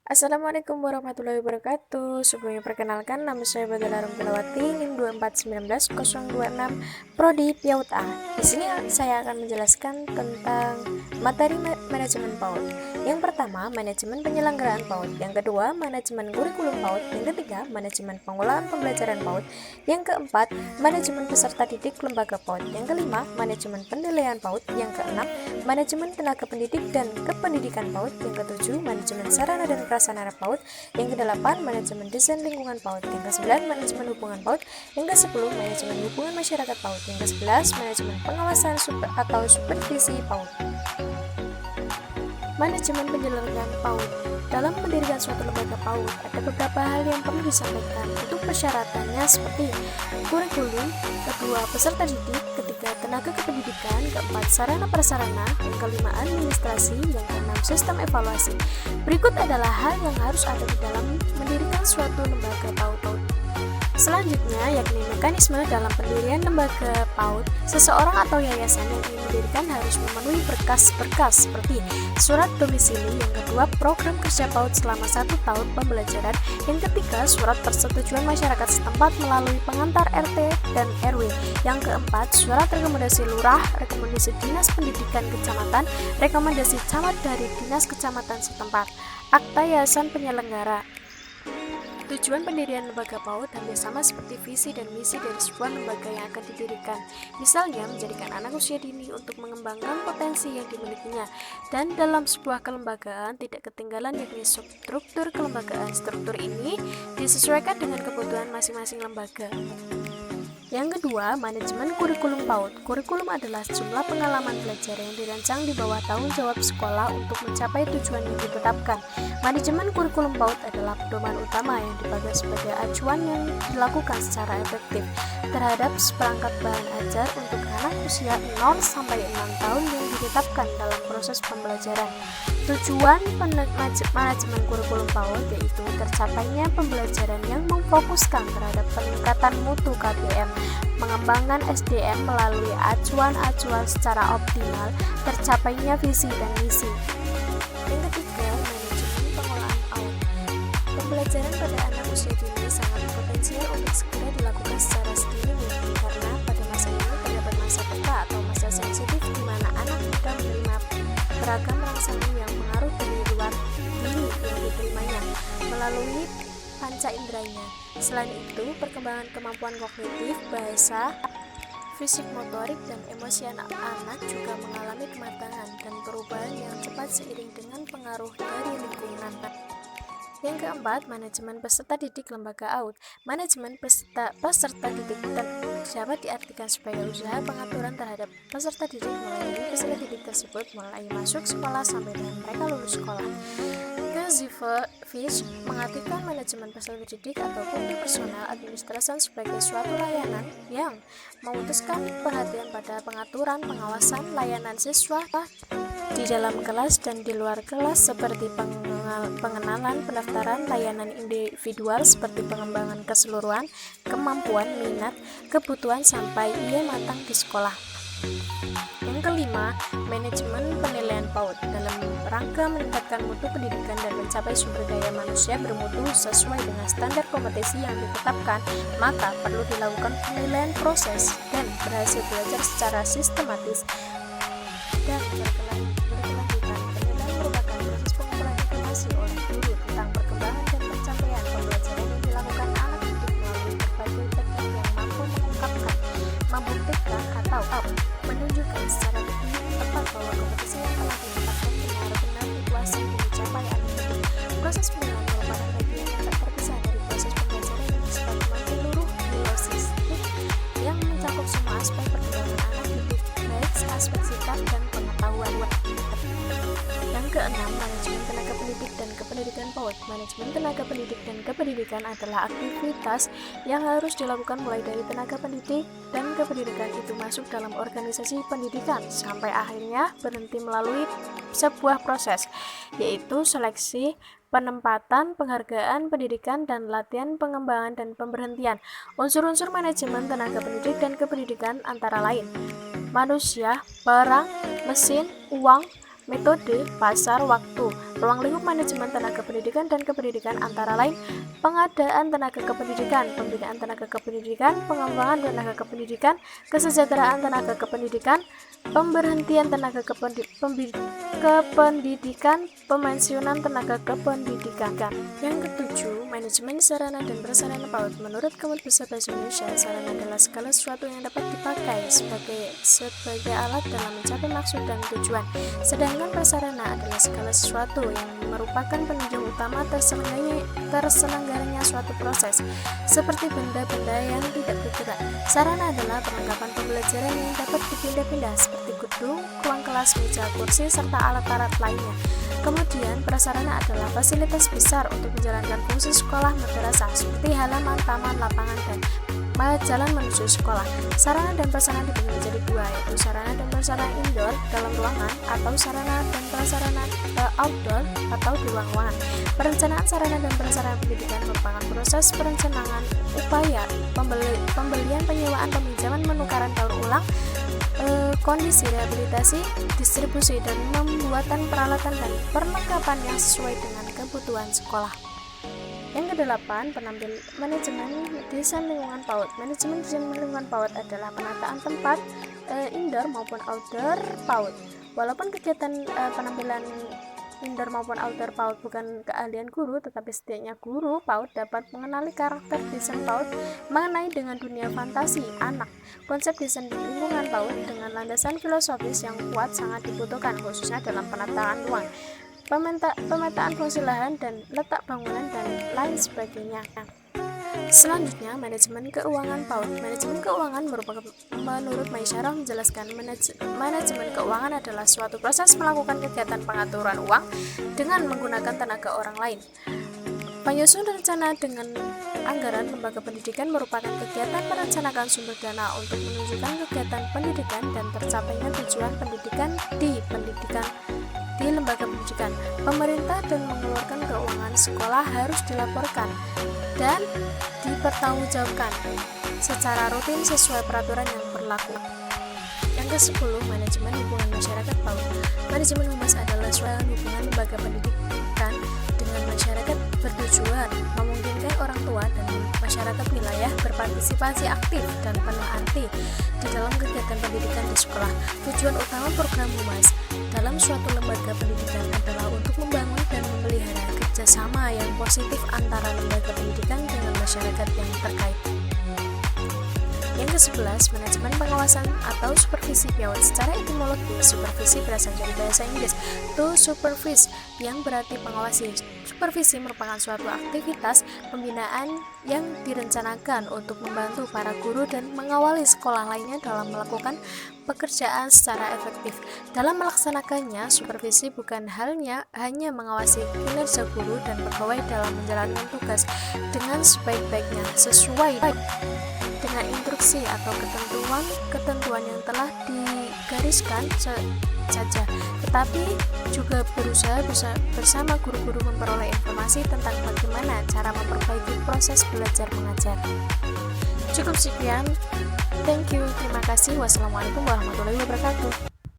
Assalamualaikum warahmatullahi wabarakatuh. Sebelumnya perkenalkan, nama saya Badala Rumpilawati, NIM 2419026, Prodi PIAUD A. Di sini saya akan menjelaskan tentang materi manajemen PAUD. Yang pertama, manajemen penyelenggaraan PAUD. Yang kedua, manajemen kurikulum PAUD. Yang ketiga, manajemen pengolahan pembelajaran PAUD. Yang keempat, manajemen peserta didik lembaga PAUD. Yang kelima, manajemen penilaian PAUD. Yang keenam, manajemen tenaga pendidik dan kependidikan PAUD. Yang ketujuh, manajemen sarana dan prasarana PAUD. Yang kedelapan, manajemen desain lingkungan PAUD. Yang kesembilan, manajemen hubungan PAUD. Yang kesepuluh, manajemen hubungan masyarakat PAUD. Yang kesebelas, manajemen pengawasan atau supervisi PAUD. Manajemen penyelenggaraan PAUD. Dalam mendirikan suatu lembaga PAUD, ada beberapa hal yang perlu disampaikan. Untuk persyaratannya seperti kurikulum, kedua peserta didik, ketiga tenaga kependidikan, keempat sarana prasarana, yang kelima administrasi, yang keenam sistem evaluasi. Berikut adalah hal yang harus ada di dalam mendirikan suatu lembaga PAUD. Selanjutnya, yakni mekanisme dalam pendirian lembaga PAUD. Seseorang atau yayasan yang ingin mendirikan harus memenuhi berkas-berkas seperti surat domisili, yang kedua program kerja PAUD selama 1 tahun pembelajaran, yang ketiga surat persetujuan masyarakat setempat melalui pengantar RT dan RW, yang keempat surat rekomendasi lurah, rekomendasi dinas pendidikan kecamatan, rekomendasi camat dari dinas kecamatan setempat, akta yayasan penyelenggara. Tujuan pendirian lembaga PAUD hampir sama seperti visi dan misi dari sebuah lembaga yang akan didirikan. Misalnya, menjadikan anak usia dini untuk mengembangkan potensi yang dimilikinya. Dan dalam sebuah kelembagaan tidak ketinggalan yakni struktur kelembagaan. Struktur ini disesuaikan dengan kebutuhan masing-masing lembaga. Yang kedua, manajemen kurikulum PAUD. Kurikulum adalah jumlah pengalaman belajar yang dirancang di bawah tanggung jawab sekolah untuk mencapai tujuan yang ditetapkan. Manajemen kurikulum PAUD adalah pedoman utama yang dipakai sebagai acuan yang dilakukan secara efektif terhadap seperangkat bahan ajar untuk anak usia 0 sampai 6 tahun yang ditetapkan dalam proses pembelajaran. Tujuan manajemen kurikulum PAUD yaitu tercapainya pembelajaran yang memfokuskan terhadap peningkatan mutu KPM, mengembangkan SDM melalui acuan-acuan secara optimal, tercapainya visi dan misi. Yang ketiga, manajemen pengolahan PAUD. Pembelajaran pada anak usia dini sangat potensial untuk segera dilakukan secara sedini mungkin karena pada masa ini terdapat masa peka atau masa sensitif di mana anak muda menerima beragam rangsangan yang pengaruh dari luar diri yang diterimanya melalui panca inderanya. Selain itu, perkembangan kemampuan kognitif, bahasa, fisik motorik, dan emosi anak-anak juga mengalami kematangan dan perubahan yang cepat seiring dengan pengaruh dari lingkungan. Yang keempat, manajemen peserta didik lembaga PAUD. Manajemen peserta didik dapat diartikan sebagai usaha pengaturan terhadap peserta didik mulai dari peserta didik tersebut mulai masuk sekolah sampai dengan mereka lulus sekolah. Fish mengartikan manajemen peserta didik ataupun personal administration sebagai suatu layanan yang memutuskan perhatian pada pengaturan, pengawasan, layanan siswa di dalam kelas dan di luar kelas seperti pengenalan, pendaftaran, layanan individual seperti pengembangan keseluruhan, kemampuan, minat, kebutuhan sampai ia matang di sekolah. Yang kelima, manajemen penilaian PAUD dalam rangka meningkatkan mutu pendidikan dan mencapai sumber daya manusia bermutu sesuai dengan standar kompetensi yang ditetapkan, maka perlu dilakukan penilaian proses dan berhasil belajar secara sistematis dan berkelanjutan. Penilaian merupakan proses pengumpulan informasi oleh guru tentang perkembangan dan pencapaian pembelajaran yang dilakukan anak didik melalui berbagai teknik yang mampu mengungkapkan, membuktikan atau menunjukkan secara tepat bahwa kompetensi yang telah ditetapkan benar-benar dikuasai dan dicapai anak didik. Proses penilaian merupakan bagian yang tak terpisah dari proses pembelajaran yang bersifat menyeluruh holistik yang mencakup semua aspek perkembangan anak didik, baik aspek sikap dan pengetahuan. Yang keenam, manajemen tenaga pendidik dan kependidikan PAUD. Manajemen tenaga pendidik dan kependidikan adalah aktivitas yang harus dilakukan mulai dari tenaga pendidik dan kependidikan itu masuk dalam organisasi pendidikan sampai akhirnya berhenti melalui sebuah proses, yaitu seleksi, penempatan, penghargaan, pendidikan, dan latihan pengembangan dan pemberhentian. Unsur-unsur manajemen tenaga pendidik dan kependidikan antara lain manusia, barang, mesin, uang, metode, pasar, waktu, Ruang lingkup manajemen tenaga pendidikan dan kependidikan antara lain pengadaan tenaga kependidikan, pembinaan tenaga kependidikan, pengembangan tenaga kependidikan, kesejahteraan tenaga kependidikan, pemberhentian tenaga kependidikan, pemensiunan tenaga kependidikan. Yang ketujuh, manajemen sarana dan prasarana PAUD. Menurut Kamus Besar Bahasa Indonesia, sarana adalah segala sesuatu yang dapat dipakai sebagai alat dalam mencapai maksud dan tujuan. Sedangkan prasarana adalah segala sesuatu yang merupakan penunjang utama terselenggaranya suatu proses, seperti benda-benda yang tidak bergerak. Sarana adalah perlengkapan pembelajaran yang dapat dipindah-pindah seperti gedung, ruang kelas, meja, kursi, serta alat-alat lainnya. Kemudian, prasarana adalah fasilitas besar untuk menjalankan fungsi sekolah madrasah seperti halaman, taman, lapangan, dan jalan menuju sekolah. Sarana dan prasarana dibagi menjadi dua, yaitu sarana dan prasarana indoor dalam ruangan atau sarana dan prasarana outdoor atau di ruang-ruangan. Perencanaan sarana dan prasarana pendidikan merupakan proses perencanaan upaya pembelian, penyewaan, peminjaman, penukaran, daur ulang, kondisi, rehabilitasi, distribusi, dan pembuatan peralatan dan perlengkapan yang sesuai dengan kebutuhan sekolah. Yang kedelapan, manajemen desain lingkungan PAUD. Manajemen desain lingkungan PAUD adalah penataan tempat indoor maupun outdoor PAUD. Walaupun kegiatan penampilan indoor maupun outdoor PAUD bukan keahlian guru, tetapi setidaknya guru PAUD dapat mengenali karakter desain PAUD mengenai dengan dunia fantasi anak. Konsep desain lingkungan PAUD dengan landasan filosofis yang kuat sangat dibutuhkan, khususnya dalam penataan ruang, pemetaan fungsi lahan dan letak bangunan dan lain sebagainya. Selanjutnya, manajemen keuangan PAUD. Manajemen keuangan menurut Maisyarah menjelaskan manajemen keuangan adalah suatu proses melakukan kegiatan pengaturan uang dengan menggunakan tenaga orang lain. Penyusun rencana dengan anggaran lembaga pendidikan merupakan kegiatan merencanakan sumber dana untuk menunjukkan kegiatan pendidikan dan tercapainya tujuan pendidikan di lembaga pendidikan. Pemerintah dan mengeluarkan keuangan sekolah harus dilaporkan dan dipertanggungjawabkan secara rutin sesuai peraturan yang berlaku. Yang ke-10, manajemen hubungan masyarakat PAUD. Manajemen humas adalah suatu hubungan lembaga pendidikan dengan masyarakat bertujuan memungkinkan orang tua dan masyarakat wilayah berpartisipasi aktif dan penuh arti di dalam kegiatan pendidikan di sekolah. Tujuan utama program humas dalam suatu lembaga pendidikan adalah untuk membangun dan memelihara kerjasama yang positif antara lembaga pendidikan dengan masyarakat yang terkait. Yang ke-11, manajemen pengawasan atau supervisi PAUD. Secara etimologi, supervisi berasal dari bahasa Inggris to supervise, yang berarti mengawasi. Supervisi merupakan suatu aktivitas pembinaan yang direncanakan untuk membantu para guru dan mengawali sekolah lainnya dalam melakukan pekerjaan secara efektif. Dalam melaksanakannya, supervisi bukan hanya mengawasi kinerja guru dan pegawai dalam menjalankan tugas dengan sebaik-baiknya sesuai dengan instruksi atau ketentuan yang telah digariskan saja, tetapi juga berusaha bersama guru-guru memperoleh informasi tentang bagaimana cara memperbaiki proses belajar mengajar. Cukup sekian. Thank you. Terima kasih. Wassalamualaikum warahmatullahi wabarakatuh.